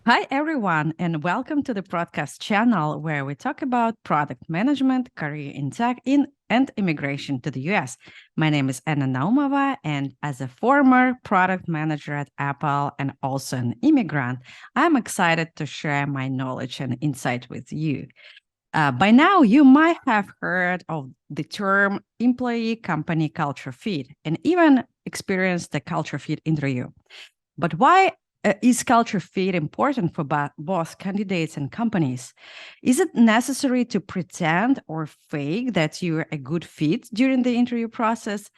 Hi, everyone, and welcome to the Prodcast channel where we talk about product management, career in tech, and immigration to the US. My name is Anna Naumova, and as a former product manager at Apple and also an immigrant, I'm excited to share my knowledge and insight with you. By now, you might have heard of the term employee company culture fit and even experienced the culture fit interview. But why is culture fit important for both candidates and companies? Is it necessary to pretend or fake that you're a good fit during the interview process?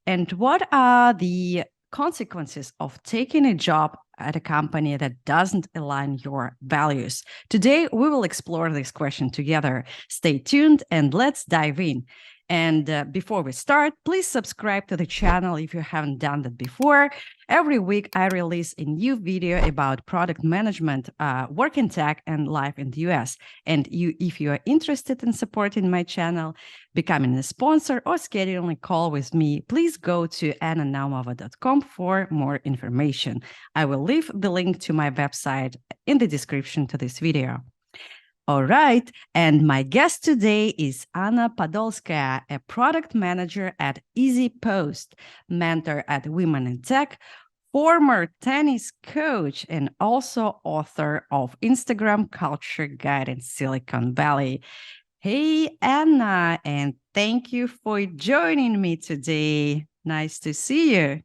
And what are the consequences of taking a job at a company that doesn't align your values? Today, we will explore this question together. Stay tuned and let's dive in. And before we start, please subscribe to the channel if you haven't done that before. Every week, I release a new video about product management, work in tech, and life in the US. And if you are interested in supporting my channel, becoming a sponsor, or scheduling a call with me, please go to annanaumova.com for more information. I will leave the link to my website in the description to this video. All right, and my guest today is Anna Podolskaya, a product manager at EasyPost, mentor at Women in Tech, former tennis coach, and also author of Instagram Culture Guide in Silicon Valley. Hey, Anna, and thank you for joining me today. Nice to see you.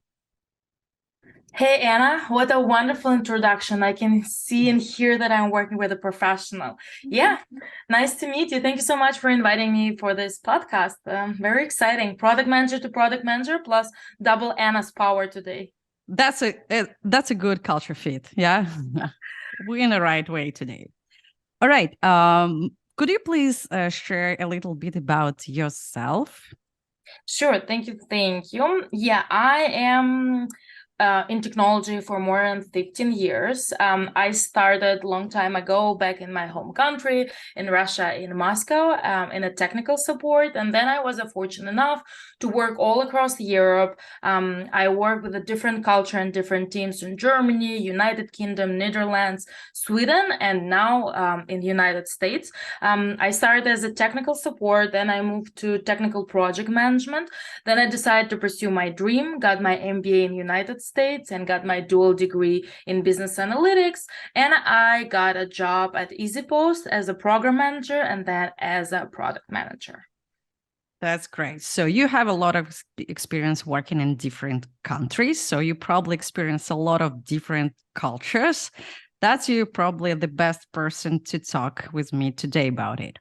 Hey, Anna, what a wonderful introduction. I can see and hear that I'm working with a professional. Yeah, nice to meet you. Thank you so much for inviting me for this podcast. Very exciting. Product manager to product manager plus double Anna's power today. That's a good culture fit. Yeah, we're in the right way today. All right. Could you please share a little bit about yourself? Sure. Thank you. Yeah, I am in technology for more than 15 years. I started a long time ago back in my home country, in Russia, in Moscow, in a technical support. And then I was fortunate enough to work all across Europe. I worked with a different culture and different teams in Germany, United Kingdom, Netherlands, Sweden, and now in the United States. I started as a technical support, then I moved to technical project management. Then I decided to pursue my dream, got my MBA in United States and got my dual degree in business analytics. And I got a job at EasyPost as a program manager and then as a product manager. That's great. So you have a lot of experience working in different countries. So you probably experience a lot of different cultures. That's you probably the best person to talk with me today about it.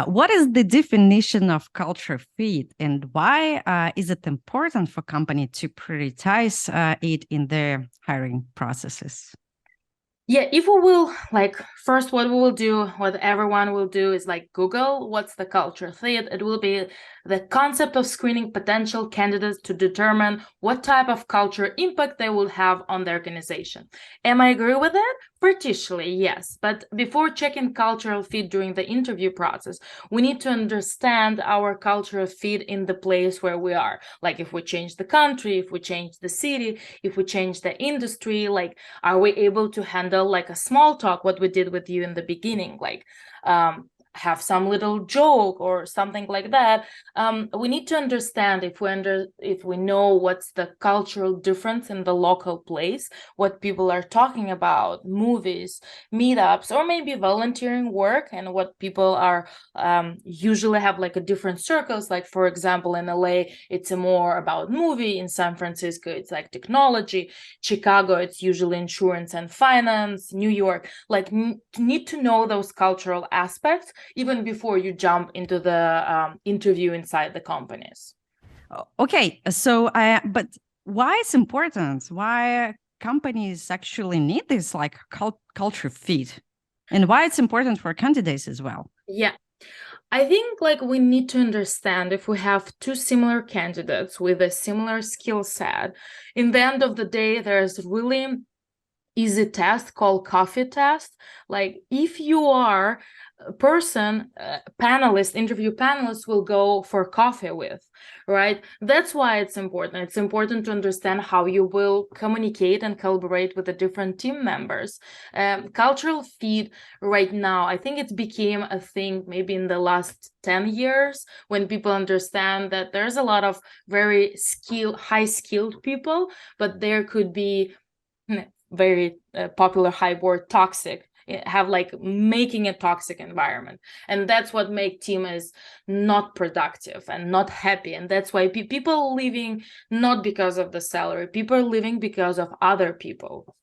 What is the definition of culture fit, and why is it important for company to prioritize it in their hiring processes? Yeah, if we will, first what we will do, what everyone will do is Google, what's the culture fit? It will be the concept of screening potential candidates to determine what type of culture impact they will have on the organization. Am I agree with that? Partially, yes. But before checking cultural fit during the interview process, we need to understand our cultural fit in the place where we are. Like if we change the country, if we change the city, if we change the industry, are we able to handle a small talk, what we did with you in the beginning, have some little joke or something like that. We need to understand if we know what's the cultural difference in the local place, what people are talking about, movies, meetups, or maybe volunteering work, and what people are usually have a different circles. Like for example, in LA, it's more about movie. In San Francisco, it's technology. Chicago, it's usually insurance and finance. New York, need to know those cultural aspects even before you jump into the interview inside the companies. Okay, so but why it's important? Why companies actually need this culture fit, and why it's important for candidates as well? Yeah, I think we need to understand if we have two similar candidates with a similar skill set, in the end of the day, there's really easy test called coffee test. Like if you are a person, interview panelists will go for coffee with, right? That's why it's important. It's important to understand how you will communicate and collaborate with the different team members. Cultural fit right now, I think it became a thing maybe in the last 10 years, when people understand that there's a lot of very high skilled people, but there could be very popular high word toxic, have like making a toxic environment, and that's what make team is not productive and not happy. And that's why people leaving not because of the salary, people leaving because of other people.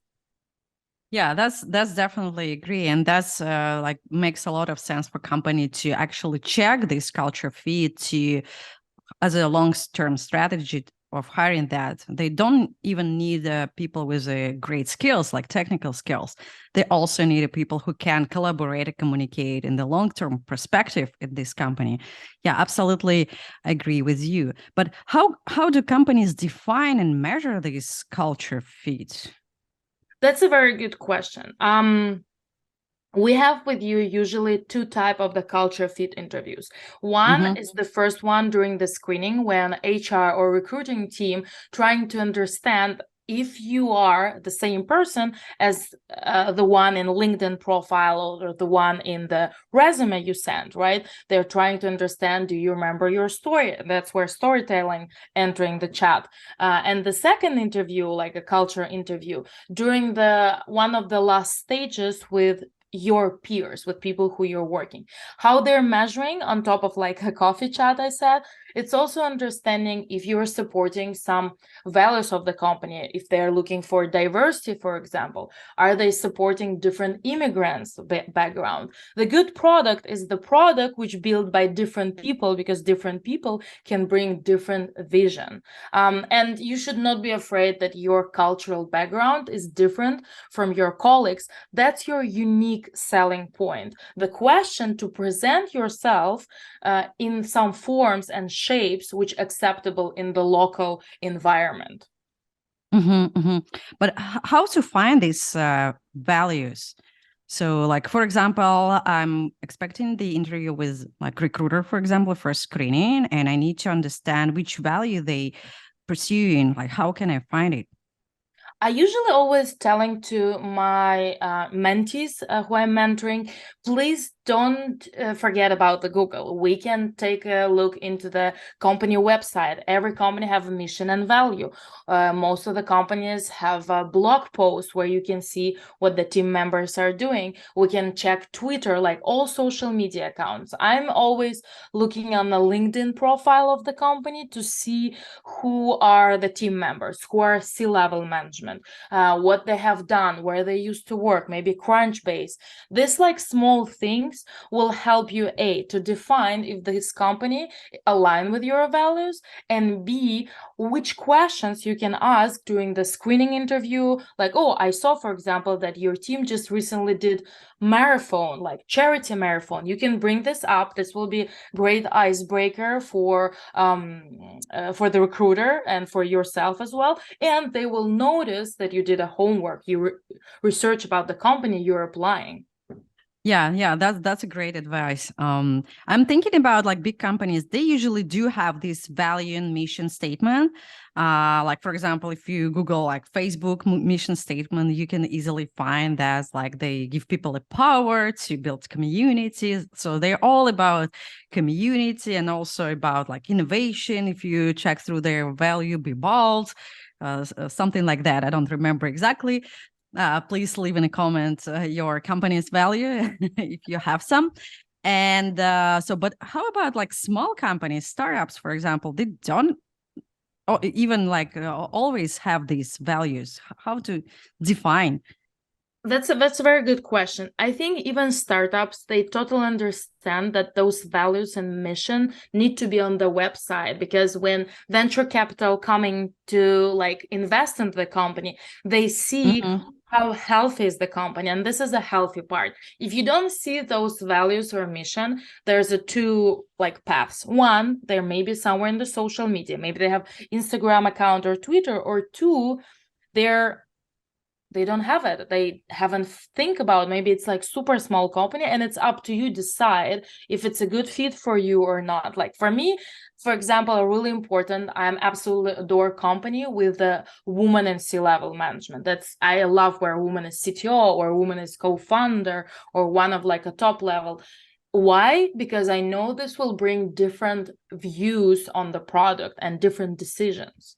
Yeah, that's definitely agree, and that's like makes a lot of sense for company to actually check this culture fit to as a long-term strategy of hiring. That they don't even need people with great skills like technical skills. They also need people who can collaborate and communicate in the long-term perspective in this company. Yeah, absolutely agree with you. But how do companies define and measure this culture fit? That's a very good question. We have with you usually two type of the culture fit interviews. One is the first one during the screening, when HR or recruiting team trying to understand if you are the same person as the one in LinkedIn profile or the one in the resume you sent, right? They're trying to understand, do you remember your story? That's where storytelling entering the chat. And the second interview, like a culture interview, during the one of the last stages with your peers, with people who you're working, how they're measuring on top of like a coffee chat. I said it's also understanding if you're supporting some values of the company, if they're looking for diversity, for example, are they supporting different immigrants background. The good product is the product which built by different people, because different people can bring different vision. And you should not be afraid that your cultural background is different from your colleagues. That's your unique selling point. The question to present yourself in some forms and shapes which acceptable in the local environment. But how to find these values? So, like, for example, I'm expecting the interview with like recruiter, for example, for screening, and I need to understand which value they pursuing. Like, how can I find it? I usually always telling to my mentees who I'm mentoring, please don't forget about the Google. We can take a look into the company website. Every company have a mission and value. Most of the companies have a blog post where you can see what the team members are doing. We can check Twitter, like all social media accounts. I'm always looking on the LinkedIn profile of the company to see who are the team members, who are C-level management, what they have done, where they used to work, maybe Crunchbase. This like small things will help you, A, to define if this company align with your values, and B, which questions you can ask during the screening interview. Like, oh, I saw, for example, that your team just recently did marathon, like charity marathon. You can bring this up. This will be great icebreaker for the recruiter and for yourself as well. And they will notice that you did a homework, you research about the company you're applying. Yeah, that's a great advice. I'm thinking about like big companies. They usually do have this value and mission statement. Like for example, if you Google like Facebook mission statement, you can easily find that like they give people a power to build communities. So they're all about community and also about like innovation. If you check through their value, be bold, something like that. I don't remember exactly. Please leave in a comment your company's value if you have some. And but how about like small companies, startups, for example? They don't even like always have these values. How to define? That's a very good question. I think even startups, they totally understand that those values and mission need to be on the website, because when venture capital coming to like invest into the company, they see how healthy is the company, and this is a healthy part. If you don't see those values or mission, there's a two like paths. One, there may be somewhere in the social media, maybe they have Instagram account or Twitter, or two, they're they don't have it. They haven't think about, maybe it's like super small company, and it's up to you decide if it's a good fit for you or not. Like for me, for example, really important, I'm absolutely adore company with a woman in C-level management. I love where a woman is CTO or a woman is co-founder or one of like a top level. Why? Because I know this will bring different views on the product and different decisions.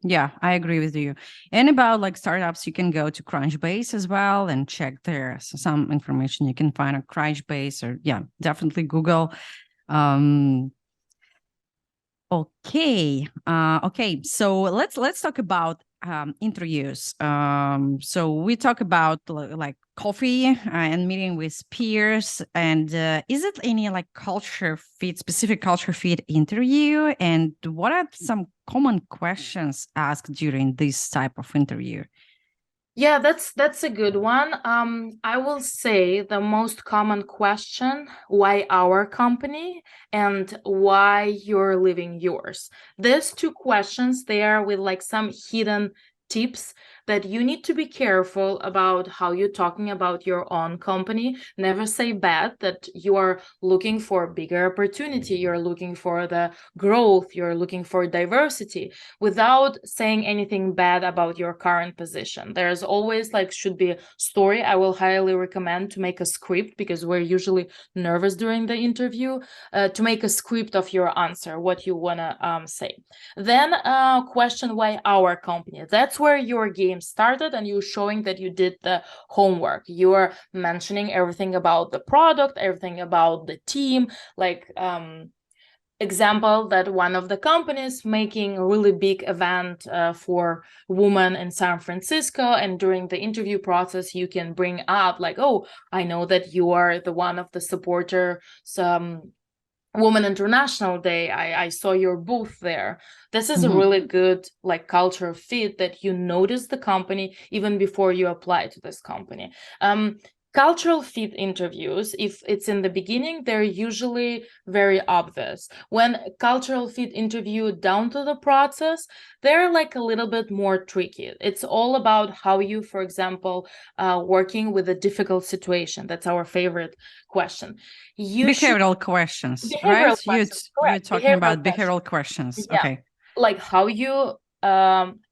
Yeah, I agree with you. And about like startups, you can go to Crunchbase as well and check there. So some information you can find on Crunchbase, or yeah, definitely Google. Okay. Okay. So let's talk about interviews. So we talk about like coffee and meeting with peers. And is it any like specific culture fit interview? And what are some common questions asked during this type of interview? Yeah, that's a good one. I will say the most common question, why our company and why you're leaving yours. These two questions, they are with like some hidden tips that you need to be careful about how you're talking about your own company. Never say bad, that you are looking for bigger opportunity, you're looking for the growth, you're looking for diversity, without saying anything bad about your current position. There's always like should be a story. I will highly recommend to make a script, because we're usually nervous during the interview, to make a script of your answer, what you want to say. Then question why our company. That's where your game started, and you're showing that you did the homework. You're mentioning everything about the product, everything about the team, like example that one of the companies making a really big event for women in San Francisco, and during the interview process you can bring up like, oh, I know that you are the one of the supporter some Women International Day. I saw your booth there. This is a really good like culture fit, that you notice the company even before you apply to this company. Cultural fit interviews, if it's in the beginning, they're usually very obvious. When cultural fit interview down to the process, they're like a little bit more tricky. It's all about how you, for example, working with a difficult situation. That's our favorite question. You should Behavioral questions, right? behavioral questions, You're correct? talking Behavioral about questions. behavioral questions. Yeah, Okay. like how you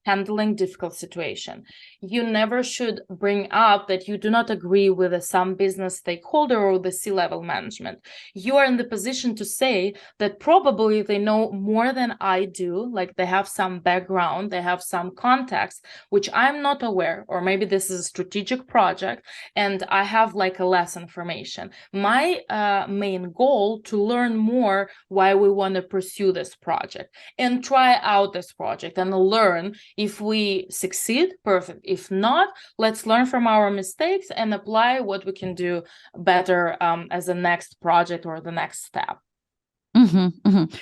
handling difficult situation. You never should bring up that you do not agree with some business stakeholder or the C-level management. You are in the position to say that probably they know more than I do, like they have some background, they have some context which I'm not aware, or maybe this is a strategic project and I have like a less information. My main goal to learn more why we want to pursue this project and try out this project and learn. If we succeed, perfect. If not, let's learn from our mistakes and apply what we can do better as a next project or the next step.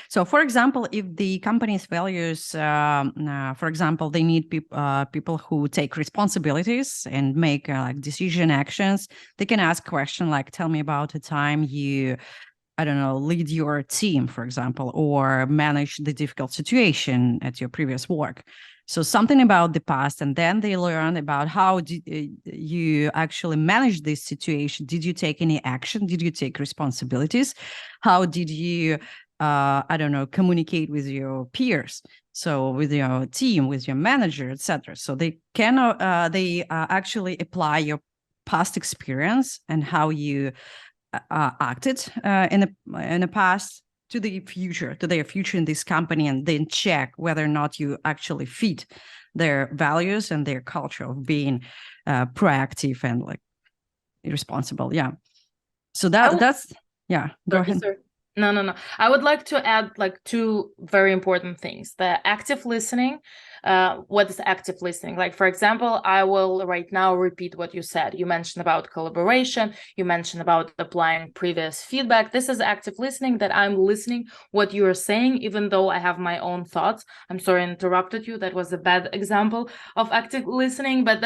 So, for example, if the company's values, for example, they need people who take responsibilities and make like decision actions, they can ask question like, "Tell me about a time you, I don't know, lead your team, for example, or manage the difficult situation at your previous work." So something about the past, and then they learn about how did you actually manage this situation. Did you take any action? Did you take responsibilities? How did you, I don't know, communicate with your peers? So with your team, with your manager, etc. So they can, actually apply your past experience and how you acted in the past to their future in this company, and then check whether or not you actually fit their values and their culture of being proactive and like responsible. Yeah. So that's yeah. Go ahead. Sorry. No. I would like to add like two very important things. The active listening. What is active listening? Like, for example, I will right now repeat what you said. You mentioned about collaboration. You mentioned about applying previous feedback. This is active listening, that I'm listening what you are saying, even though I have my own thoughts. I'm sorry I interrupted you. That was a bad example of active listening, but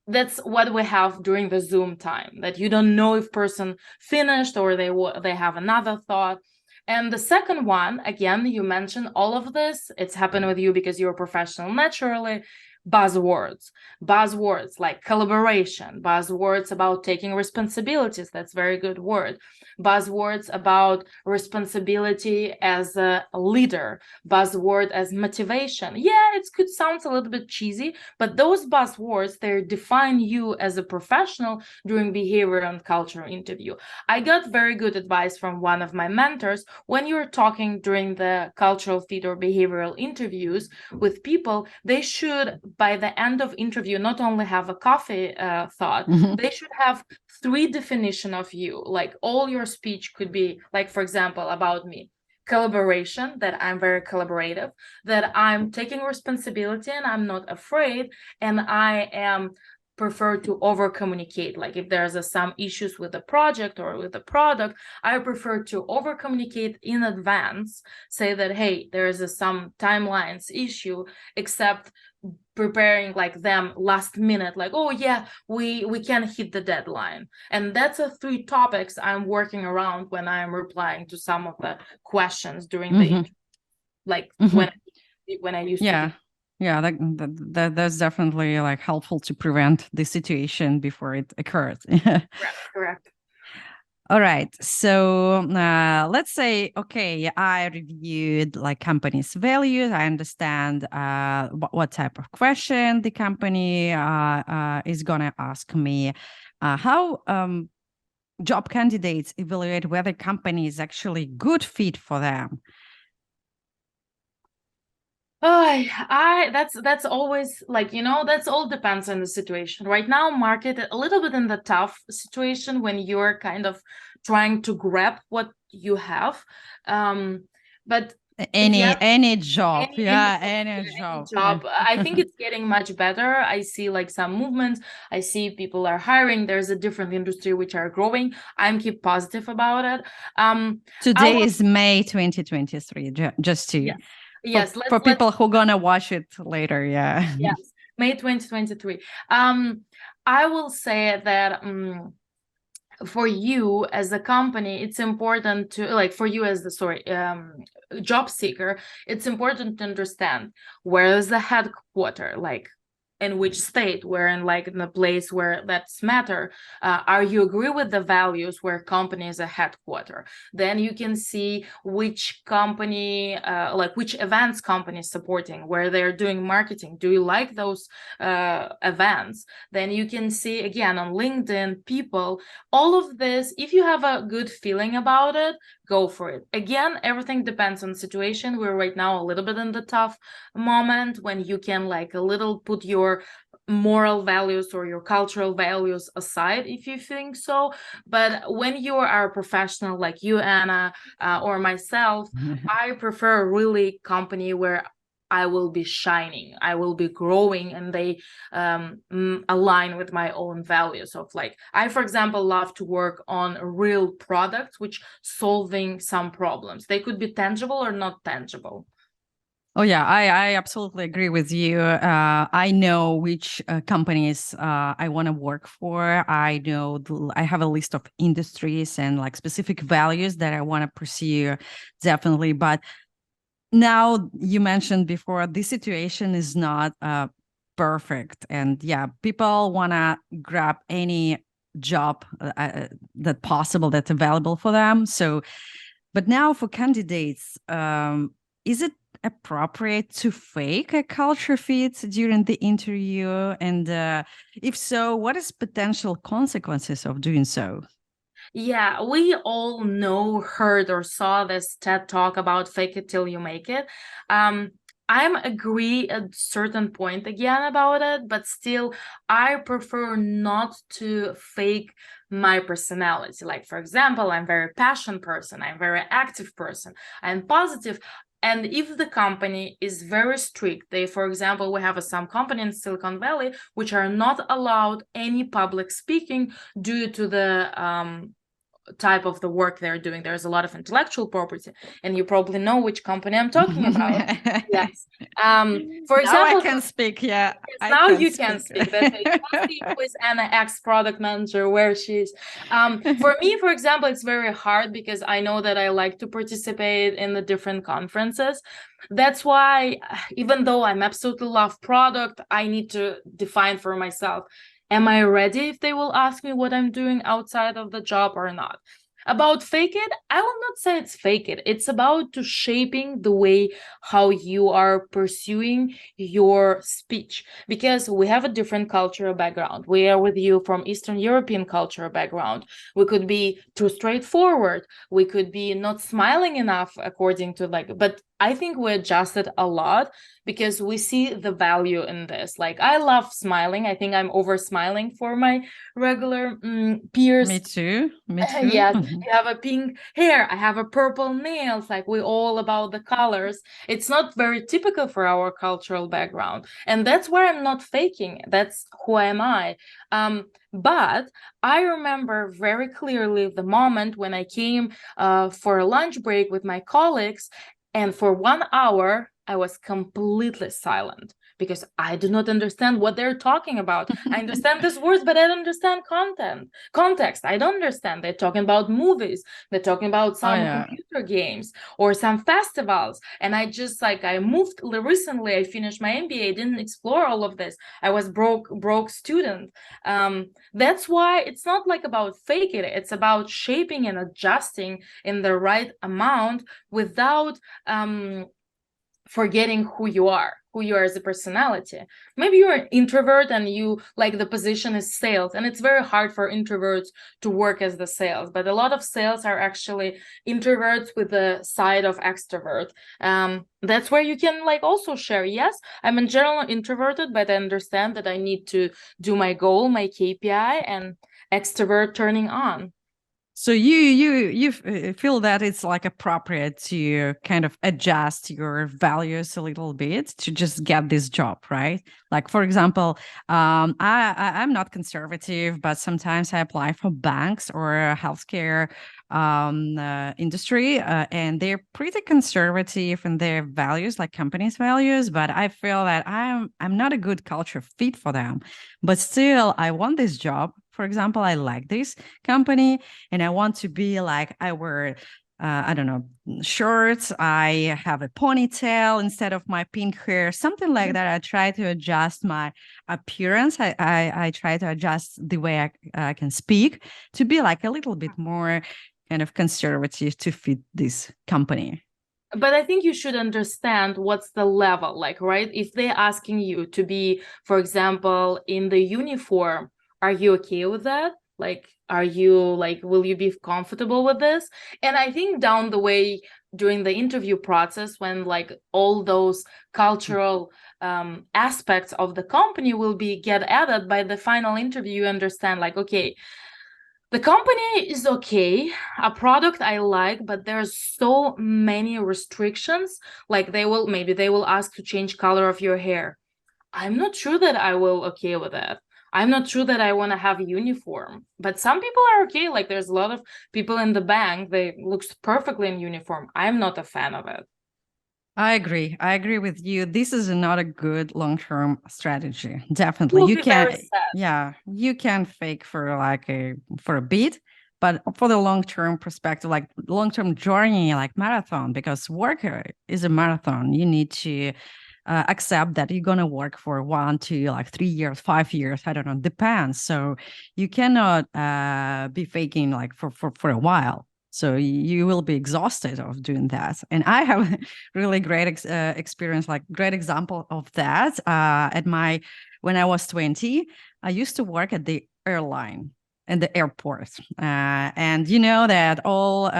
that's what we have during the Zoom time, that you don't know if person finished or they have another thought. And the second one, again, you mentioned all of this, it's happened with you because you're a professional naturally. buzzwords like collaboration, buzzwords about taking responsibilities. That's a very good word. Buzzwords about responsibility as a leader, buzzword as motivation. Yeah, it could sound a little bit cheesy, but those buzzwords, they define you as a professional during behavior and culture interview. I got very good advice from one of my mentors. When you're talking during the cultural fit or behavioral interviews with people, they should, by the end of interview, not only have a coffee thought, they should have 3 definition of you. Like all your speech could be like, for example, about me, collaboration, that I'm very collaborative, that I'm taking responsibility and I'm not afraid, and I am prefer to over communicate. Like if there's some issues with the project or with the product, I prefer to over communicate in advance, say that, hey, there's some timelines issue, except preparing like them last minute, like, oh yeah, we can hit the deadline. And that's a 3 topics I'm working around when I'm replying to some of the questions during the like when I used to be. Yeah, that's definitely like helpful to prevent the situation before it occurs. Correct. All right. So let's say, okay, I reviewed like company's values. I understand what type of question the company is going to ask me. How job candidates evaluate whether company is actually good fit for them? That's always like, that's all depends on the situation. Right now, market a little bit in the tough situation when you're kind of trying to grab what you have. But any job, any job. job. I think it's getting much better. I see like some movements. I see people are hiring. There's a different industry which are growing. I'm keep positive about it. Today is May 2023. Just to yes, for people who are gonna watch it later. Yes, May 2023. I will say that for you as a company, it's important to, like, for you as the job seeker, it's important to understand where is the headquarter, like in which state, where in the place where that's matter. Are you agree with the values where company is a headquarter? Then you can see which company, like which events company is supporting, where they're doing marketing. Do you like those events? Then you can see again on LinkedIn people, all of this. If you have a good feeling about it, go for it. Again, everything depends on situation. We're right now a little bit in the tough moment when you can like a little put your moral values or your cultural values aside if you think so. But when you are a professional like you, Anna, or myself, I prefer a really company where I will be shining, I will be growing, and they align with my own values of like, I, for example, love to work on real products which solving some problems. They could be tangible or not tangible. Oh yeah, I absolutely agree with you. I know which companies I want to work for. I know I have a list of industries and like specific values that I want to pursue, definitely. But now you mentioned before, this situation is not perfect, and yeah, people want to grab any job that possible that's available for them. So, but now for candidates, is it appropriate to fake a culture fit during the interview? And if so, what is potential consequences of doing so? Yeah, we all know, heard, or saw this TED talk about fake it till you make it. I'm agree at certain point again about it, but still I prefer not to fake my personality. Like, for example, I'm very passionate person, I'm very active person, I'm positive. And if the company is very strict, they, for example, we have some company in Silicon Valley which are not allowed any public speaking due to the type of the work they're doing. There's a lot of intellectual property, and you probably know which company I'm talking about. Yes. For example, now I can speak. Yeah, yes, now you can speak. That's it. Let's see who is Anna, ex-product manager, where she's. For me, for example, it's very hard because I know that I like to participate in the different conferences. That's why, even though I'm absolutely love product, I need to define for myself, am I ready if they will ask me what I'm doing outside of the job or not? About fake it, I will not say it's fake it. It's about to shaping the way how you are pursuing your speech, because we have a different cultural background. We are with you from Eastern European cultural background. We could be too straightforward. We could be not smiling enough according to but I think we adjusted a lot because we see the value in this. Like, I love smiling. I think I'm over smiling for my regular peers. Me too. Me too. Yes, you have a pink hair. I have a purple nails. Like, we're all about the colors. It's not very typical for our cultural background, and that's where I'm not faking. That's who am I. But I remember very clearly the moment when I came for a lunch break with my colleagues, and for 1 hour I was completely silent because I do not understand what they're talking about. I understand these words, but I don't understand context. I don't understand. They're talking about movies. They're talking about some computer games or some festivals. And I just I moved recently. I finished my MBA. I didn't explore all of this. I was broke student. That's why it's not about faking it. It's about shaping and adjusting in the right amount without forgetting who you are as a personality. Maybe you're an introvert and you the position is sales, and it's very hard for introverts to work as the sales, but a lot of sales are actually introverts with the side of extrovert. That's where you can also share, yes, I'm in general introverted, but I understand that I need to do my goal, my KPI, and extrovert turning on. So you feel that it's appropriate to kind of adjust your values a little bit to just get this job, right? Like, for example, I'm not conservative, but sometimes I apply for banks or healthcare industry, and they're pretty conservative in their values, like companies' values. But I feel that I'm not a good culture fit for them. But still, I want this job. For example, I like this company and I want to be I wear, I don't know, shorts. I have a ponytail instead of my pink hair, something like that. I try to adjust my appearance. I try to adjust the way I can speak to be a little bit more kind of conservative to fit this company. But I think you should understand what's the level, right? If they're asking you to be, for example, in the uniform, are you okay with that? Are you will you be comfortable with this? And I think down the way during the interview process, when all those cultural aspects of the company will get added by the final interview, you understand okay, the company is okay, a product I like, but there's so many restrictions. They will ask to change color of your hair. I'm not sure that I will okay with that. I'm not sure that I want to have a uniform, but some people are okay. There's a lot of people in the bank, they looks perfectly in uniform. I'm not a fan of it. I agree. I agree with you. This is not a good long-term strategy. Definitely. You can, you can fake for for a bit, but for the long-term perspective, long-term journey, marathon, because work is a marathon. You need to accept that you're going to work for 1 to 3 years, 5 years. I don't know, depends. So you cannot be faking for a while. So you will be exhausted of doing that. And I have a really great experience, great example of that. When I was 20, I used to work at the airline and the airport. And you know that all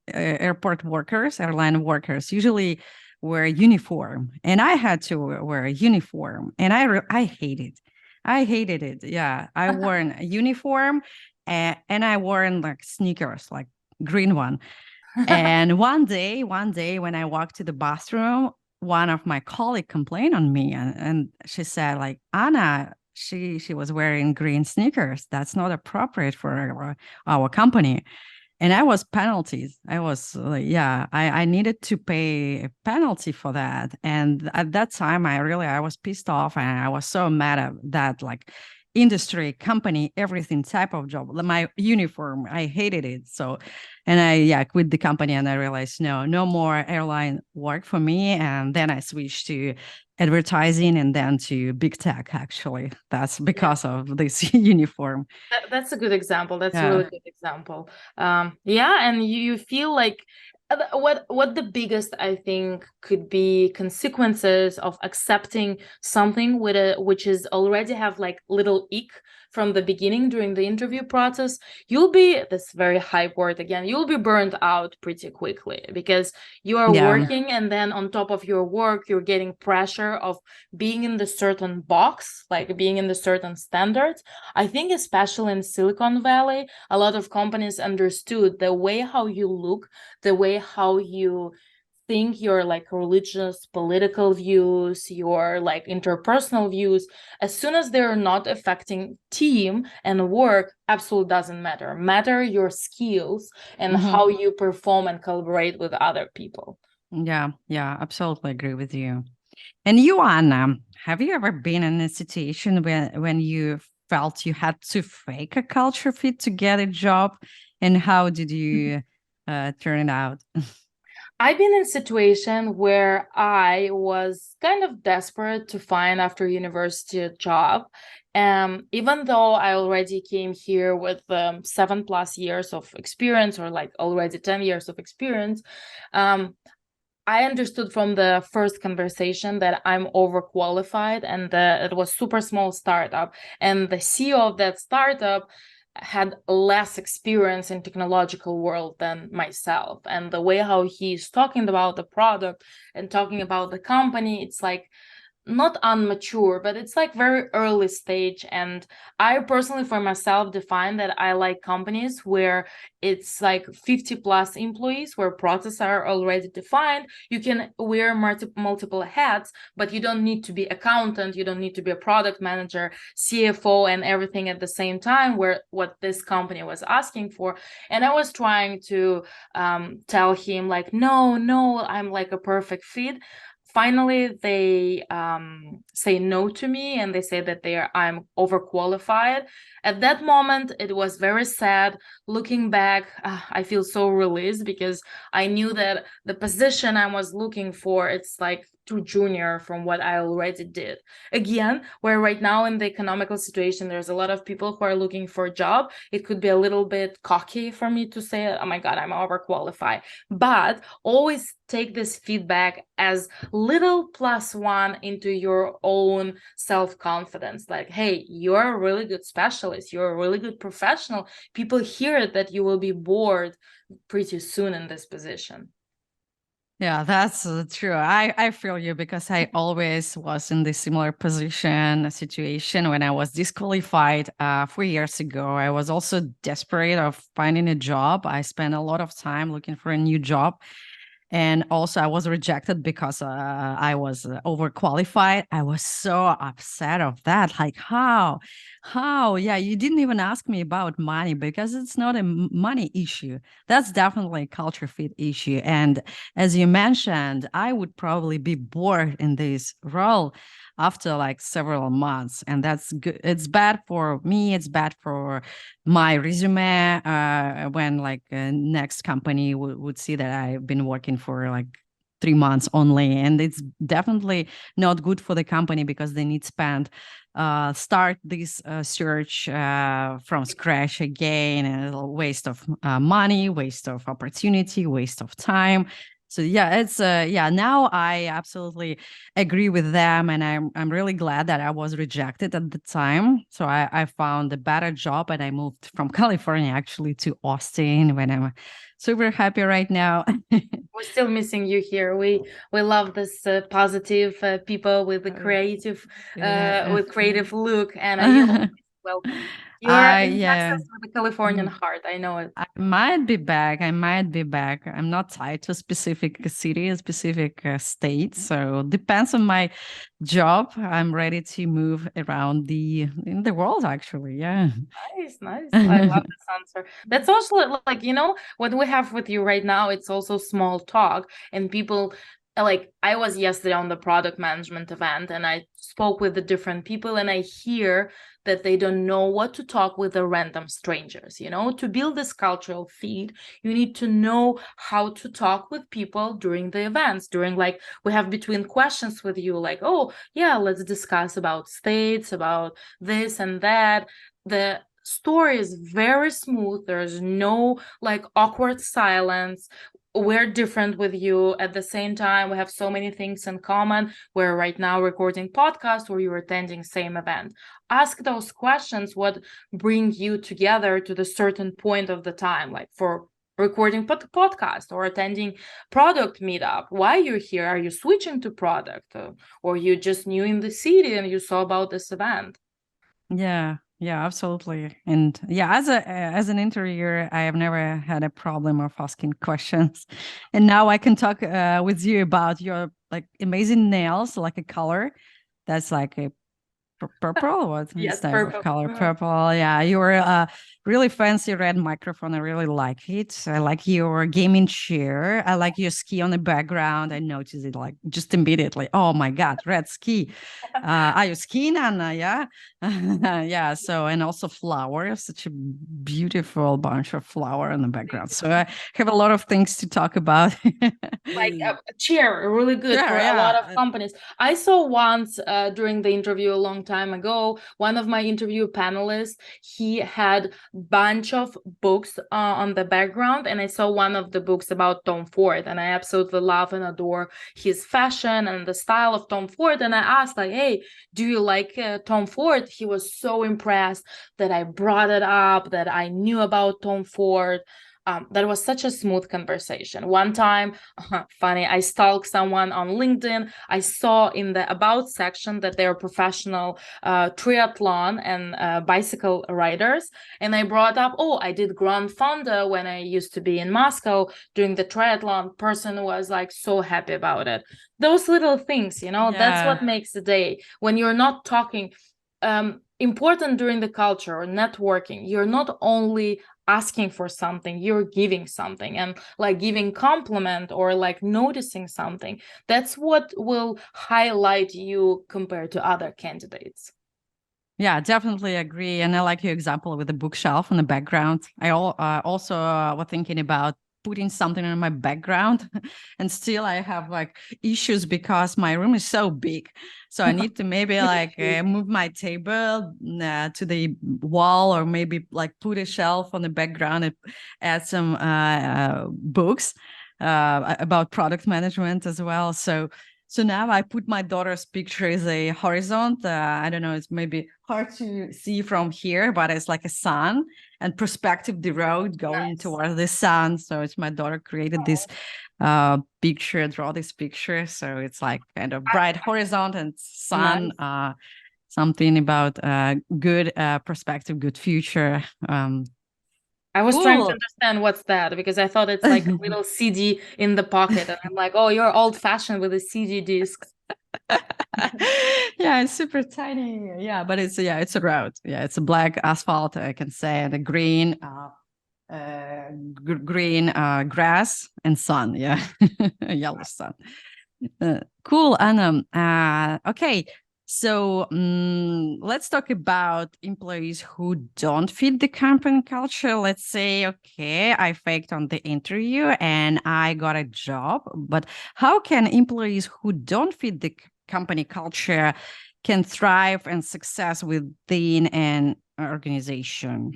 airport workers, airline workers usually wear a uniform. And I had to wear a uniform. And I hated it. I hated it. Yeah. I wore a uniform. And I wore sneakers, green one. And one day when I walked to the bathroom, one of my colleagues complained on me, and she said, Anna, she was wearing green sneakers. That's not appropriate for our company. And I was penalties. I was like, yeah, I needed to pay a penalty for that. And at that time, I was pissed off, and I was so mad at that, like, industry, company, everything type of job. My uniform, I hated it. So, and I quit the company, and I realized no more airline work for me. And then I switched to advertising, and then to big tech. Actually, that's because of this uniform. That's a good example. That's a Yeah. really good example. Yeah, and you feel like what the biggest, I think, could be consequences of accepting something with which is already have like little ick from the beginning during the interview process. You'll be, this very hype word again, you'll be burned out pretty quickly, because you are working, and then on top of your work, you're getting pressure of being in the certain box, like being in the certain standards. I think especially in Silicon Valley, a lot of companies understood the way how you look, the way how you think, your like religious, political views, your like interpersonal views, as soon as they're not affecting team and work, absolutely doesn't matter your skills and how you perform and collaborate with other people. Yeah, absolutely agree with you. And you, Anna, have you ever been in a situation when you felt you had to fake a culture fit to get a job? And how did you turn it out? I've been in a situation where I was kind of desperate to find after university a job. Even though I already came here with 7+ years of experience, or like already 10 years of experience, I understood from the first conversation that I'm overqualified, and it was super small startup. And the CEO of that startup had less experience in technological world than myself, and the way how he's talking about the product and talking about the company, it's like not unmature, but it's like very early stage. And I personally, for myself, define that I like companies where it's like 50+ employees, where processes are already defined. You can wear multiple hats, but you don't need to be accountant, you don't need to be a product manager, CFO, and everything at the same time, where what this company was asking for. And I was trying to tell him like, no, I'm like a perfect fit. Finally, they say no to me, and they say that I'm overqualified. At that moment, it was very sad. Looking back, I feel so released, because I knew that the position I was looking for, it's like too junior from what I already did. Again, where right now in the economical situation, there's a lot of people who are looking for a job. It could be a little bit cocky for me to say, oh my God, I'm overqualified. But always take this feedback as little +1 into your own self-confidence. Like, hey, you're a really good specialist, you're a really good professional. People hear that you will be bored pretty soon in this position. Yeah, that's true. I feel you, because I always was in this similar position, a situation when I was disqualified 4 years ago. I was also desperate of finding a job. I spent a lot of time looking for a new job. And also, I was rejected because I was overqualified. I was so upset of that. Like, how? Yeah, you didn't even ask me about money, because it's not a money issue. That's definitely a culture fit issue. And as you mentioned, I would probably be bored in this role after like several months, and that's good. It's bad for me. It's bad for my resume when like next company would see that I've been working for like 3 months only, and it's definitely not good for the company, because they need spend start this search from scratch again, and a waste of money, waste of opportunity, waste of time. So yeah, it's now I absolutely agree with them, and I'm really glad that I was rejected at the time. So I found a better job, and I moved from California actually to Austin, when I'm super happy right now. We're still missing you here. We love this positive people with the creative with creative look, and you're welcome. You're in Yeah. Texas with a Californian heart. I know it. I might be back. I might be back. I'm not tied to a specific city, a specific state. So depends on my job. I'm ready to move around in the world. Actually, yeah. Nice, nice. I love this answer. That's also like, what we have with you right now, it's also small talk. And people, like, I was yesterday on the product management event and I spoke with the different people and I hear that they don't know what to talk with the random strangers. To build this cultural feed, you need to know how to talk with people during the events, during, like, we have between questions with you, like, oh yeah, let's discuss about states, about this and that. The story is very smooth. There's no, like, awkward silence. We're different with you. At the same time, we have so many things in common. We're right now recording podcast or you're attending same event. Ask those questions, what bring you together to the certain point of the time, like for recording podcast or attending product meetup. Why you're here? Are you switching to product, or you just new in the city and you saw about this event? Yeah, yeah, absolutely. And yeah, as an interviewer, I have never had a problem of asking questions. And now I can talk with you about your like amazing nails, like a color that's like a purple. What Yes, type of purple. color? Purple. Yeah, your really fancy red microphone. I really like it. I like your gaming chair. I like your ski on the background. I noticed it like just immediately. Oh my god, red ski. Are you skiing, Anna? Yeah, yeah. So and also flowers. Such a beautiful bunch of flower in the background. So I have a lot of things to talk about. Like a chair, really good for Sure, a lot of yeah. companies. I saw once during the interview a long time ago, one of my interview panelists, he had bunch of books on the background, and I saw one of the books about Tom Ford, and I absolutely love and adore his fashion and the style of Tom Ford. And I asked, like, hey, do you like Tom Ford? He was so impressed that I brought it up, that I knew about Tom Ford. That was such a smooth conversation. One time, funny, I stalked someone on LinkedIn. I saw in the about section that they're professional triathlon and bicycle riders. And I brought up, oh, I did Grand Fonda when I used to be in Moscow doing the triathlon. Person was like so happy about it. Those little things, that's what makes the day. When you're not talking, important during the culture or networking, you're not only asking for something, you're giving something, and like giving compliment or like noticing something. That's what will highlight you compared to other candidates. Yeah, definitely agree. And I like your example with the bookshelf in the background. I also was thinking about putting something in my background, and still I have like issues because my room is so big. So I need to maybe like move my table to the wall, or maybe like put a shelf on the background and add some books about product management as well. So now I put my daughter's picture as a horizon. I don't know, it's maybe hard to see from here, but it's like a sun and perspective, the road going towards the sun. So it's my daughter created this picture, draw this picture. So it's like kind of bright horizon and sun, Nice. something about good perspective, good future. I was trying to Cool. understand what's that, because I thought it's like a little CD in the pocket, and I'm like, oh, you're old fashioned with the CD discs. Yeah, it's super tiny. Yeah, but it's a road. Yeah, it's a black asphalt, I can say, and a green grass and sun. Yeah, yellow sun. Cool, Anna. Okay, so let's talk about employees who don't fit the company culture. Let's say, okay, I faked on the interview and I got a job, but how can employees who don't fit the company culture can thrive and success within an organization?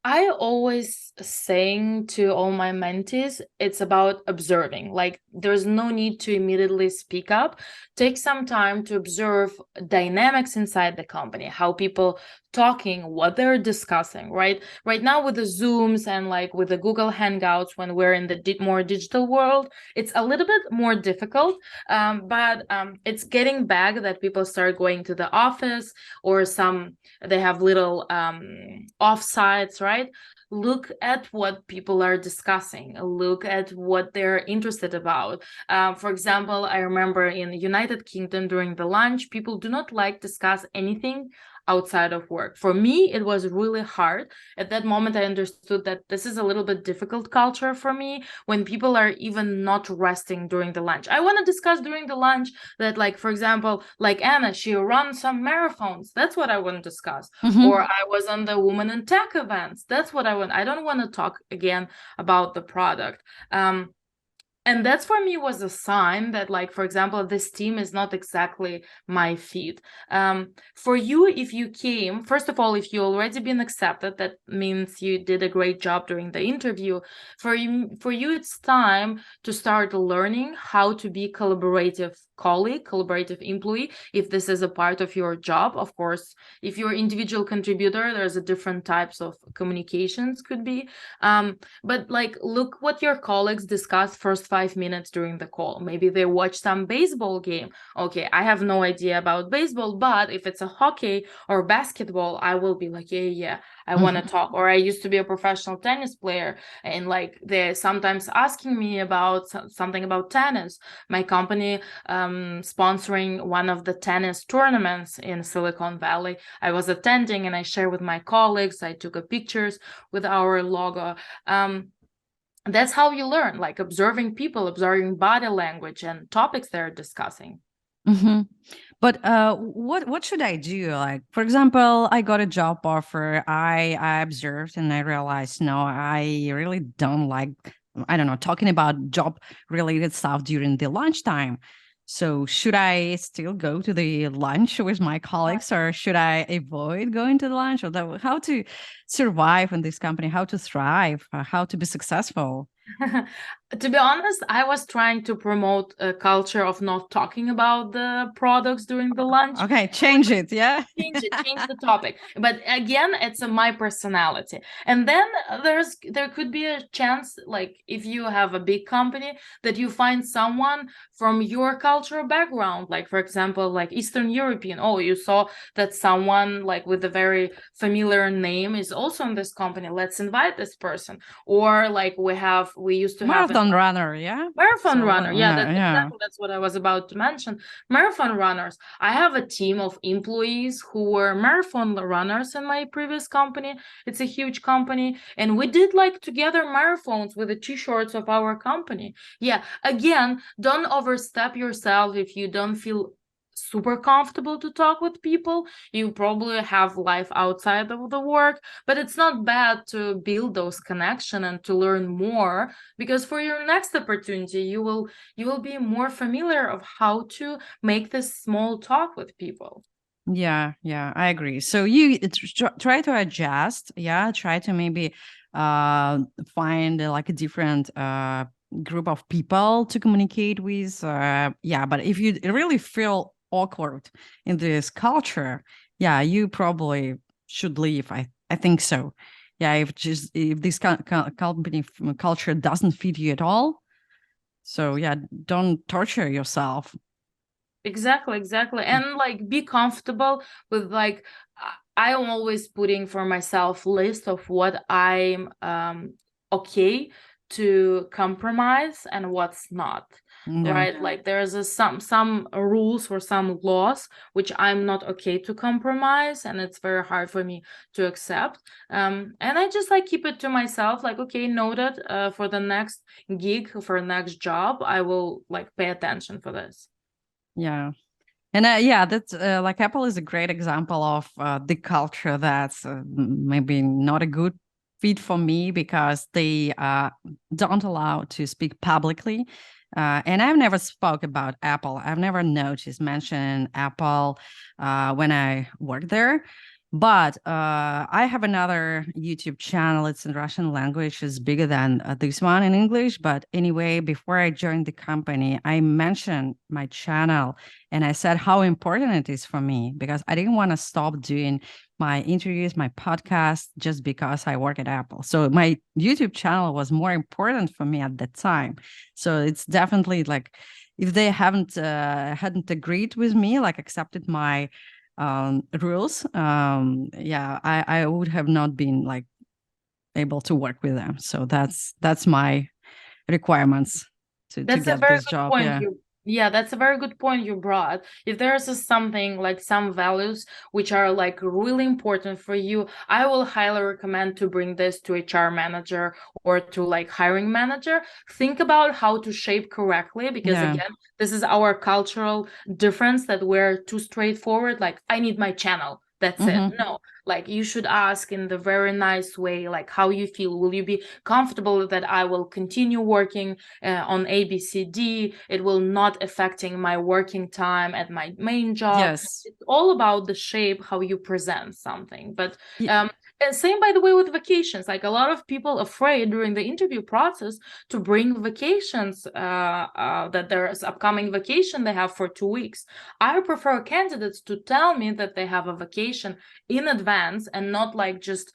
I always saying to all my mentees, it's about observing. Like there's no need to immediately speak up. Take some time to observe dynamics inside the company, how people talking, what they're discussing, right? Right now with the Zooms and like with the Google Hangouts, when we're in the more digital world, it's a little bit more difficult. But it's getting back that people start going to the office, or they have little offsites, right? Look at what people are discussing, look at what they're interested about. For example, I remember in the United Kingdom during the lunch, people do not like discuss anything outside of work. For me, it was really hard. At that moment, I understood that this is a little bit difficult culture for me when people are even not resting during the lunch. I want to discuss during the lunch that, like, for example, like Anna, she runs some marathons. That's what I want to discuss. Or I was on the Women in Tech events. That's what I want. I don't want to talk again about the product. And that's for me was a sign that, like, for example, this team is not exactly my fit. For you, if you came, first of all, if you already been accepted, that means you did a great job during the interview. For you, it's time to start learning how to be collaborative colleague, collaborative employee, if this is a part of your job. Of course, if you're individual contributor, there's a different types of communications could be. But like, look what your colleagues discuss first 5 minutes during the call. Maybe they watch some baseball game. Okay, I have no idea about baseball, but if it's a hockey or basketball, I will be like, yeah, I want to talk. Or I used to be a professional tennis player, and like they're sometimes asking me about something about tennis. My company sponsoring one of the tennis tournaments in Silicon Valley. I was attending and I shared with my colleagues. I took a pictures with our logo. That's how you learn, like observing people, observing body language and topics they're discussing. But what should I do? Like, for example, I got a job offer. I observed and I realized, no, I really don't like, I don't know, talking about job related stuff during the lunchtime. So should I still go to the lunch with my colleagues, or should I avoid going to the lunch? Or how to survive in this company, how to thrive, how to be successful? To be honest, I was trying to promote a culture of not talking about the products during the lunch. Okay, change it. Yeah. Change the topic. But again, it's my personality. And then there could be a chance, like if you have a big company, that you find someone from your cultural background, like for example, like Eastern European. Oh, you saw that someone like with a very familiar name is also in this company. Let's invite this person. Or like we used to have Marathon runner, yeah. marathon So runner. Yeah, yeah. that's what I was about to mention. Marathon runners. I have a team of employees who were marathon runners in my previous company. It's a huge company, and we did like together marathons with the t-shirts of our company. Yeah, again, don't overstep yourself if you don't feel super comfortable to talk with people. You probably have life outside of the work, but it's not bad to build those connections and to learn more, because for your next opportunity you will be more familiar of how to make this small talk with people. Yeah, I agree. So you try to adjust, yeah, try to maybe find like a different group of people to communicate with. Yeah, but if you really feel awkward in this culture, yeah, you probably should leave. I think so. Yeah, if this company culture doesn't fit you at all, so yeah, don't torture yourself. Exactly, and like be comfortable with like I am always putting for myself list of what I'm okay to compromise and what's not. Yeah. Right, like there's some rules or some laws which I'm not okay to compromise, and it's very hard for me to accept. And I just like keep it to myself, like, okay, noted. For the next gig, for the next job, I will like pay attention for this. Yeah. And yeah, that's like Apple is a great example of the culture that's maybe not a good fit for me, because they don't allow to speak publicly. And I've never spoke about Apple. I've never noticed mention Apple when I worked there. But I have another YouTube channel. It's in Russian language. It's bigger than this one in English. But anyway, before I joined the company, I mentioned my channel and I said how important it is for me because I didn't want to stop doing my interviews, my podcast, just because I work at Apple. So my YouTube channel was more important for me at that time. So it's definitely like if they hadn't agreed with me, like accepted my rules, yeah, I would have not been like able to work with them. So that's my requirements to That's a get very this good job. point Yeah. you yeah, that's a very good point you brought. If there's something like some values which are like really important for you, I will highly recommend to bring this to HR manager or to like hiring manager. Think about how to shape correctly because Yeah. again, this is our cultural difference that we're too straightforward. Like, I need my channel. That's it. Mm-hmm. No, like you should ask in the very nice way, like how you feel. Will you be comfortable that I will continue working on ABCD? It will not affecting my working time at my main job. Yes. It's all about the shape, how you present something. But Y- and same by the way with vacations. Like a lot of people afraid during the interview process to bring vacations, that there's upcoming vacation they have for 2 weeks. I prefer candidates to tell me that they have a vacation in advance and not like just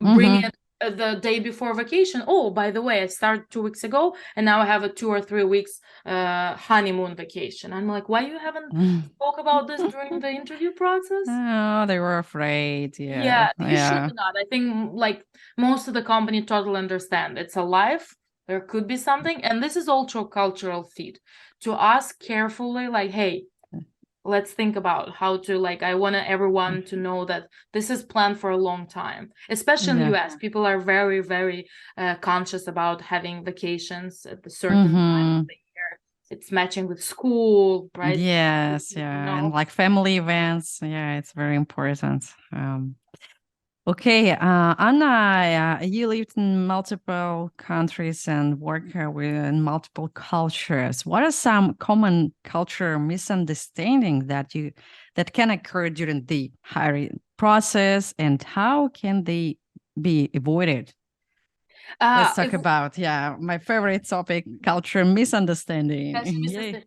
bring mm-hmm. it the day before vacation. Oh, by the way, I started 2 weeks ago and now I have a 2 or 3 weeks honeymoon vacation. I'm like, why you haven't spoke about this during the interview process? Oh, they were afraid. Yeah. Yeah, you should Yeah. not. I think like most of the company totally understand it's a life. There could be something, and this is also cultural fit to ask carefully, like, hey, let's think about how to like I want everyone to know that this is planned for a long time, especially in Yeah. US. People are very, very conscious about having vacations at a certain time of Mm-hmm. the year. It's matching with school, right? Yes, You yeah. And know. like family events. Yeah, it's very important. Okay, Anna, you lived in multiple countries and work in multiple cultures. What are some common culture misunderstandings that can occur during the hiring process, and how can they be avoided? Let's talk If about, yeah, my favorite topic, culture misunderstanding. Yay.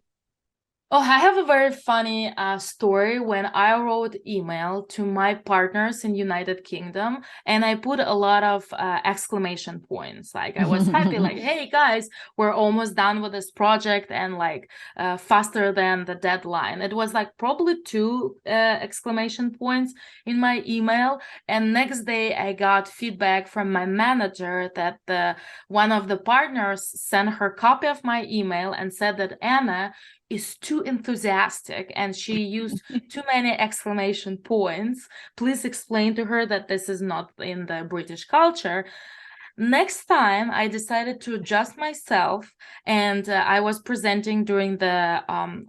Oh, I have a very funny story when I wrote email to my partners in United Kingdom and I put a lot of exclamation points. Like I was happy, like, hey guys, we're almost done with this project and like faster than the deadline. It was like probably two exclamation points in my email. And next day I got feedback from my manager that one of the partners sent her copy of my email and said that Anna is too enthusiastic and she used too many exclamation points. Please explain to her that this is not in the British culture. Next time, I decided to adjust myself, and I was presenting during the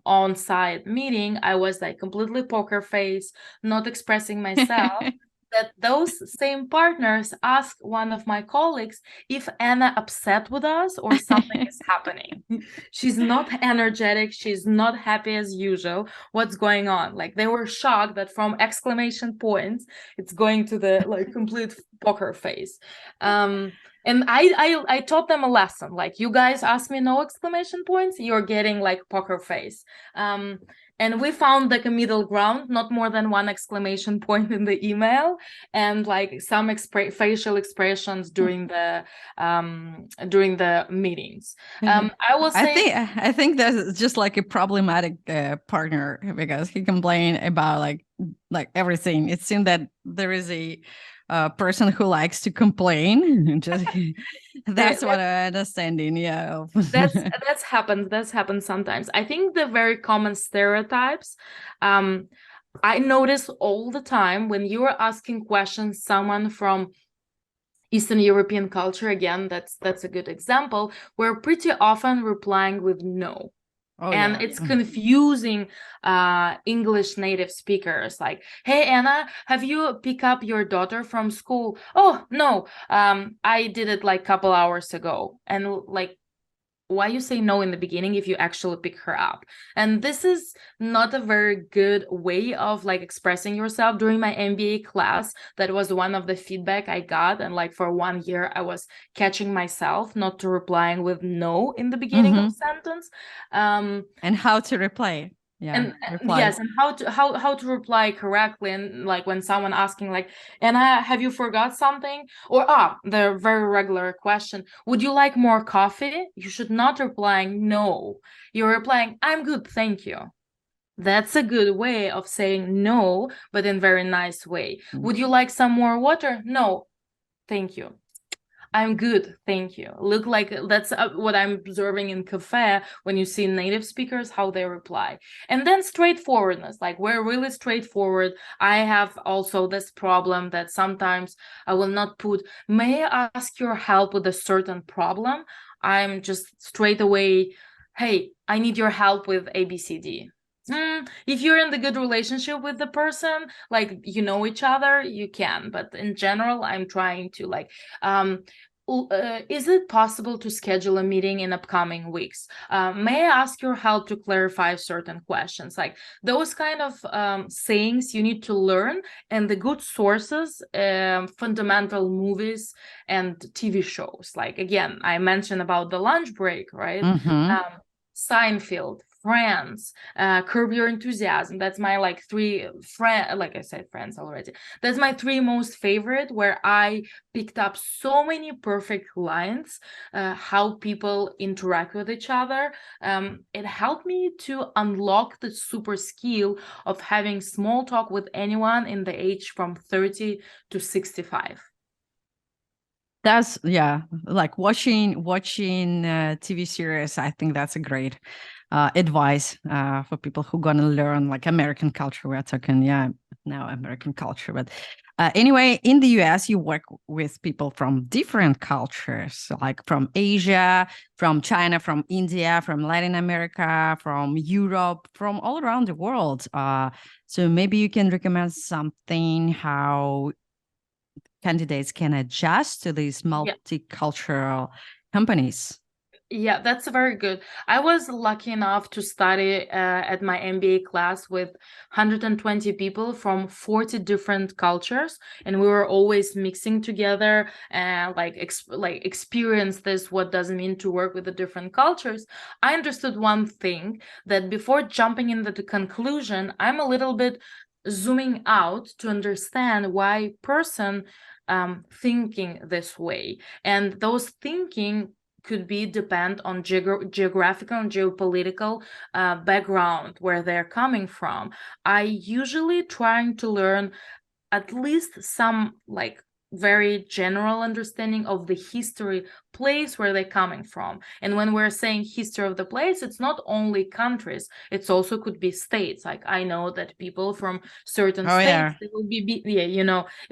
on-site meeting. I was like completely poker face, not expressing myself. That those same partners asked one of my colleagues if Anna upset with us or something is happening. She's not energetic. She's not happy as usual. What's going on? Like they were shocked that from exclamation points, it's going to the like complete poker face. And I taught them a lesson. Like you guys ask me no exclamation points, you're getting like poker face. And we found like a middle ground, not more than one exclamation point in the email, and like some facial expressions during the meetings. I will say I think that's just like a problematic partner because he complained about like everything. It seemed that there is a person who likes to complain. Just there, that's what I'm understanding. Yeah. that's happened sometimes. I think the very common stereotypes I notice all the time when you are asking questions someone from Eastern European culture, again, that's a good example, we're pretty often replying with no. Oh And yeah. it's confusing English native speakers. Like, hey Anna, have you pick up your daughter from school? Oh no, I did it like a couple hours ago. And like why you say no in the beginning if you actually pick her up. And this is not a very good way of like expressing yourself. During my MBA class, that was one of the feedback I got, and like for 1 year I was catching myself not to replying with no in the beginning of sentence. And how to reply. Yeah, And reply. yes, and how to reply correctly, and like when someone asking like, Anna, have you forgot something? Or the very regular question, would you like more coffee? You should not replying no. You're replying, I'm good, thank you. That's a good way of saying no, but in very nice way. Would you like some more water? No, thank you. I'm good, thank you. Look like that's what I'm observing in cafe when you see native speakers, how they reply. And then straightforwardness, like we're really straightforward. I have also this problem that sometimes I will not put, may I ask your help with a certain problem? I'm just straight away, hey, I need your help with ABCD. If you're in the good relationship with the person, like you know each other, you can. But in general, I'm trying to like, is it possible to schedule a meeting in upcoming weeks? May I ask your help to clarify certain questions? Like those kind of sayings you need to learn, and the good sources, fundamental movies and TV shows. Like again, I mentioned about the lunch break, right? Seinfeld, Friends, Curb Your Enthusiasm. That's my like like I said, Friends already. That's my three most favorite, where I picked up so many perfect lines, how people interact with each other. It helped me to unlock the super skill of having small talk with anyone in the age from 30 to 65. That's like watching TV series. I think that's a great advice for people who gonna learn like American culture. We're talking now American culture, but anyway, in the US, you work with people from different cultures, like from Asia, from China, from India, from Latin America, from Europe, from all around the world. So maybe you can recommend something how candidates can adjust to these multicultural companies. Yeah, that's very good. I was lucky enough to study at my MBA class with 120 people from 40 different cultures, and we were always mixing together and like experience this. What does it mean to work with the different cultures? I understood one thing, that before jumping into the conclusion, I'm a little bit zooming out to understand why person thinking this way, and those thinking could be depend on geographical and geopolitical background where they're coming from. I usually trying to learn at least some like very general understanding of the history place where they're coming from. And when we're saying history of the place, it's not only countries, it's also could be states. Like I know that people from certain states, they will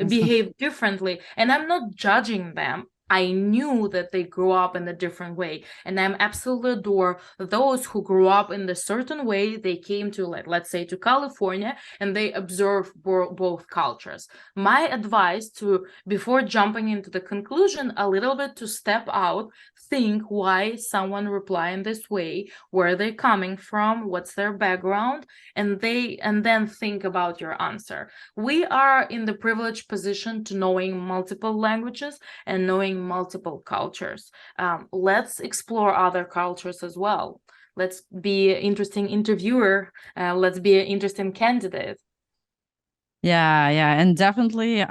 behave differently, and I'm not judging them. I knew that they grew up in a different way, and I'm absolutely adore those who grew up in a certain way. They came to, like, let's say, to California, and they observe both cultures. My advice to, before jumping into the conclusion, a little bit to step out, think why someone reply in this way, where they're coming from, what's their background, and then think about your answer. We are in the privileged position to knowing multiple languages and knowing multiple cultures. Let's explore other cultures as well. Let's be an interesting interviewer. Let's be an interesting candidate. Yeah, and definitely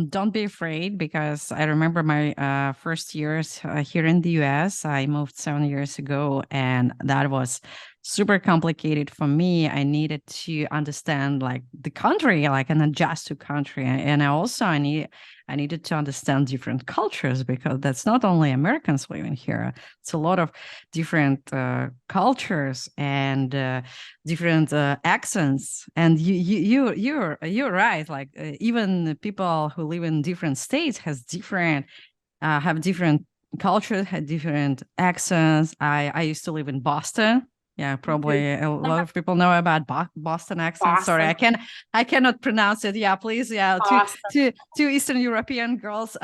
don't be afraid, because I remember my first years here in the US. I moved 7 years ago, and that was super complicated for me. I needed to understand like the country, like and adjust to country, and I needed to understand different cultures, because that's not only Americans living here. It's a lot of different cultures and different accents. And you're right. Like even people who live in different states have different cultures, had different accents. I used to live in Boston, Yeah, probably a lot of people know about Boston accent. Sorry, Boston, I cannot pronounce it. Yeah, please. Yeah, Boston. two Eastern European girls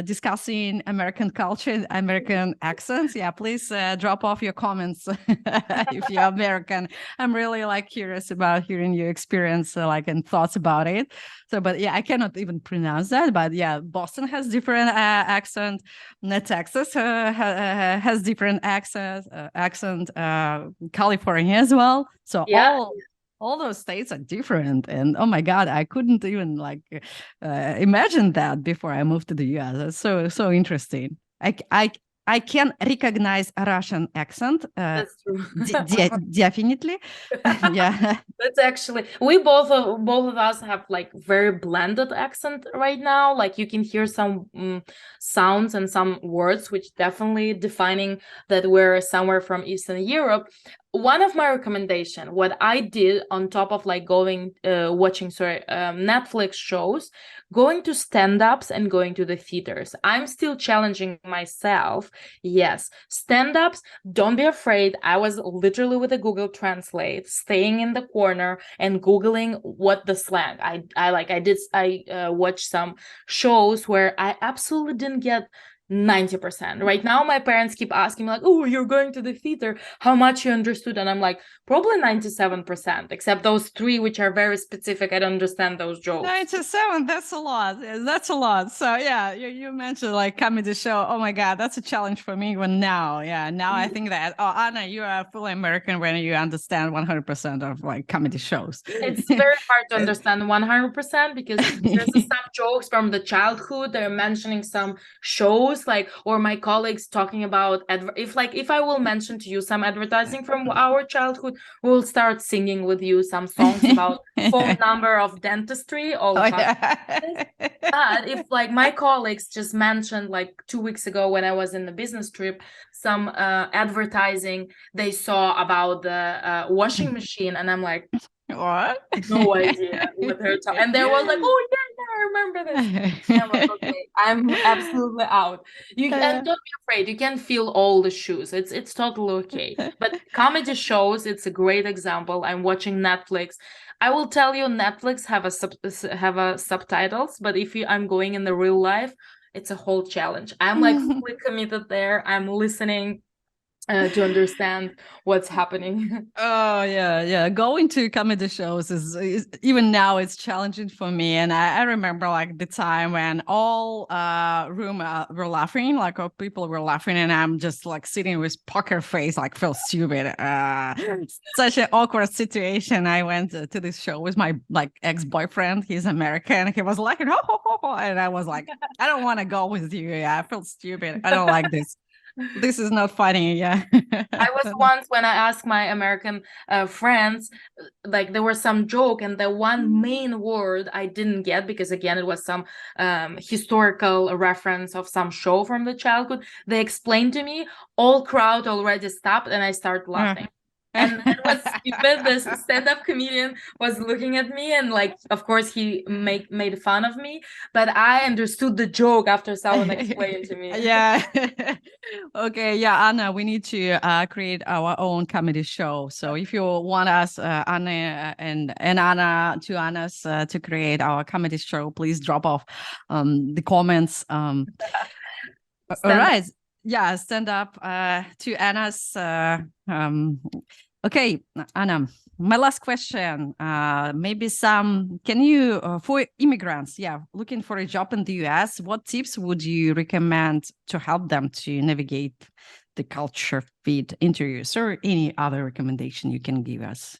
discussing American culture, American accents. Yeah, please drop off your comments if you're American. I'm really like curious about hearing your experience, and thoughts about it. So, but yeah, I cannot even pronounce that. But yeah, Boston has different accent. Texas has different accent. California as well. So Yeah, all those states are different. And oh my God, I couldn't even imagine that before I moved to the US. That's so interesting. I can recognize a Russian accent. that's true. Definitely. Yeah. That's actually we both of us have like very blended accent right now. Like you can hear some sounds and some words which definitely defining that we're somewhere from Eastern Europe. One of my recommendation, what I did on top of like going watching Netflix shows, going to stand-ups and going to the theaters. I'm still challenging myself. Yes, stand-ups, don't be afraid. I was literally with a Google Translate, staying in the corner and Googling what the slang. I watched some shows where I absolutely didn't get 90%. Right now, my parents keep asking me, like, oh, you're going to the theater, how much you understood? And I'm like, probably 97%, except those three, which are very specific. I don't understand those jokes. 97, that's a lot. That's a lot. So yeah, you mentioned like comedy show. Oh my God, that's a challenge for me even now. Yeah, now I think that, oh, Anna, you are fully American when you understand 100% of like comedy shows. It's very hard to understand 100% because there's some jokes from the childhood. They're mentioning some shows, like, or my colleagues talking about if I will mention to you some advertising from our childhood, we'll start singing with you some songs about phone number of dentistry, all Oh, hot. yeah. But if like my colleagues just mentioned like 2 weeks ago when I was in the business trip, some advertising they saw about the washing machine, and I'm like, What? no idea what they're talking. And they was like, oh yeah, I remember this. And I'm like, okay, I'm absolutely out. And don't be afraid. You can feel all the shoes. It's totally okay. But comedy shows, it's a great example. I'm watching Netflix. I will tell you, Netflix have a subtitles, but if I'm going in the real life, it's a whole challenge. I'm like fully committed there. I'm listening to understand what's happening. Oh yeah. Going to comedy shows is even now it's challenging for me. And I remember like the time when all room were laughing, like all people were laughing, and I'm just like sitting with poker face, like feel stupid. Such an awkward situation. I went to this show with my like ex-boyfriend. He's American. He was like, oh, and I was like, I don't want to go with you. Yeah, I feel stupid. I don't like this. This is not funny. Yeah. I was once when I asked my American friends, like there was some joke, and the one main word I didn't get because again it was some historical reference of some show from the childhood. They explained to me, all crowd already stopped, and I started laughing. And it was stupid. This stand-up comedian was looking at me, and like, of course, he made fun of me. But I understood the joke after someone explained to me. Yeah. Okay. Yeah, Anna, we need to create our own comedy show. So if you want us, Anna and Anna, two Annas, to create our comedy show, please drop off the comments. All right. Yeah, stand up to Anna's. Okay, Anna, my last question. Maybe can you, for immigrants, looking for a job in the US, what tips would you recommend to help them to navigate the culture fit interviews, or any other recommendation you can give us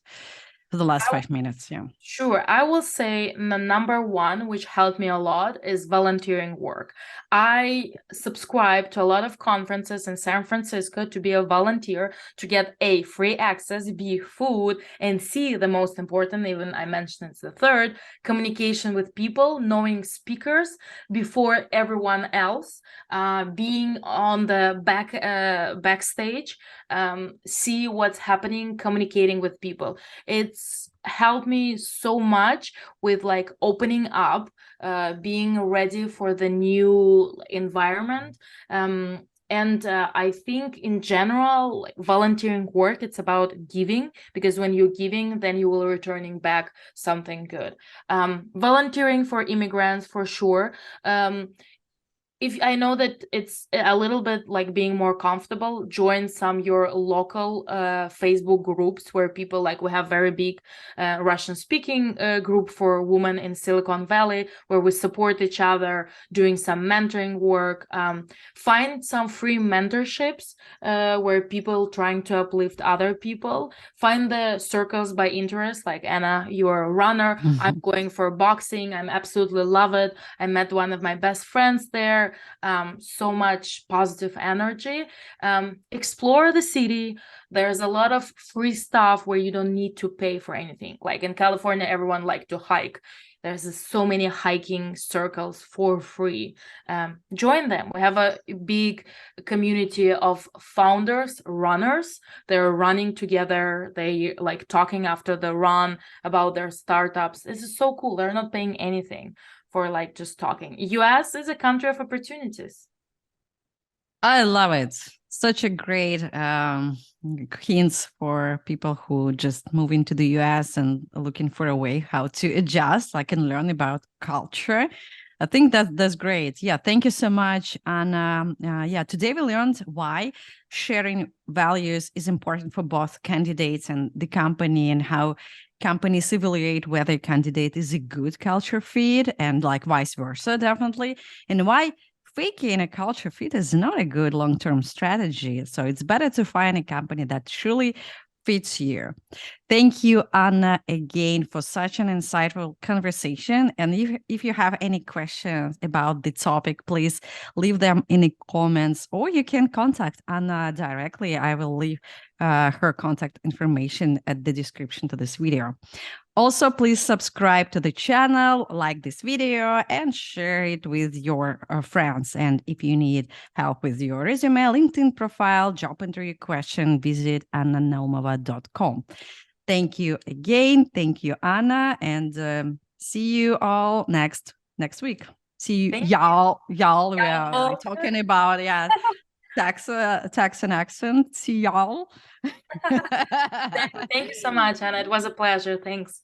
for the last 5 minutes? Yeah. Sure. I will say the number one, which helped me a lot, is volunteering work. I subscribe to a lot of conferences in San Francisco to be a volunteer, to get A, free access, B, food, and C, the most important, even I mentioned it's the third, communication with people, knowing speakers before everyone else, being on the backstage, see what's happening, communicating with people. It's helped me so much with like opening up, being ready for the new environment. And I think in general, like volunteering work, it's about giving, because when you're giving, then you will returning back something good. Volunteering for immigrants, for sure. If I know that it's a little bit like being more comfortable, join some your local Facebook groups where people, like we have very big Russian speaking group for women in Silicon Valley, where we support each other doing some mentoring work. Find some free mentorships where people trying to uplift other people. Find the circles by interest, like Anna, you're a runner. I'm going for boxing. I'm absolutely love it. I met one of my best friends there. So much positive energy. Explore the city. There's a lot of free stuff where you don't need to pay for anything. Like in California, everyone like to hike. There's so many hiking circles for free. Join them. We have a big community of founders, runners. They're running together. They like talking after the run about their startups. This is so cool. They're not paying anything for like just talking. US is a country of opportunities. I love it. Such a great hints for people who just move into the US and looking for a way how to adjust, like, and learn about culture. I think that's great. Yeah, thank you so much. And yeah, today we learned why sharing values is important for both candidates and the company, and how companies evaluate whether a candidate is a good culture fit, and like vice versa, definitely, and why faking a culture fit is not a good long-term strategy. So it's better to find a company that truly fits you. Thank you, Anna, again for such an insightful conversation. And if you have any questions about the topic, please leave them in the comments, or you can contact Anna directly. I will leave her contact information at the description to this video. Also, please subscribe to the channel, like this video, and share it with your friends. And if you need help with your resume, LinkedIn profile, job interview question, visit annanomova.com. Thank you again. Thank you, Anna. And see you all next week. See you, y'all. Y'all, we are talking about, yeah, tax and accent. See y'all. Thank you so much, Anna. It was a pleasure. Thanks.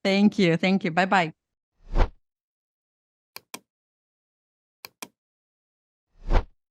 Thank you. Thank you. Bye-bye.